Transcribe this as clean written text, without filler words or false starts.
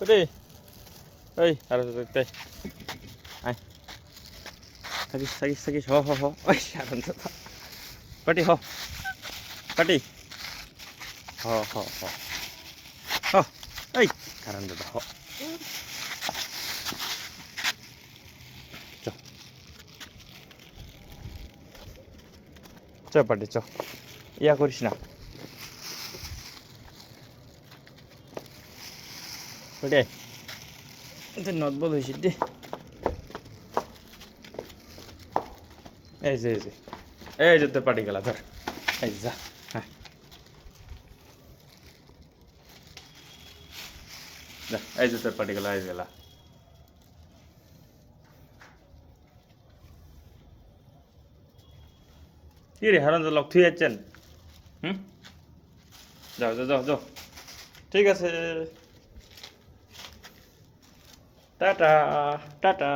ওরে এই আর তাই আয় থাকিস থাকিস থাকিস হ হ হ ওই আনন্দ পাটি হ পাটি হ হ হ হ এই আনন্দ হ চ চ পাটি চ ইয়া করিস না ওরে নদবদ হয়েছে দে এই যে তোর পাটি গেলা ধর এই যা হ্যাঁ যা এই যে তোর পাটি গেলা এই গেলা কি রে হারান লক থুই যাচ্ছেন হুম যাও যাও যাও যাও ঠিক আছে টাটা টাটা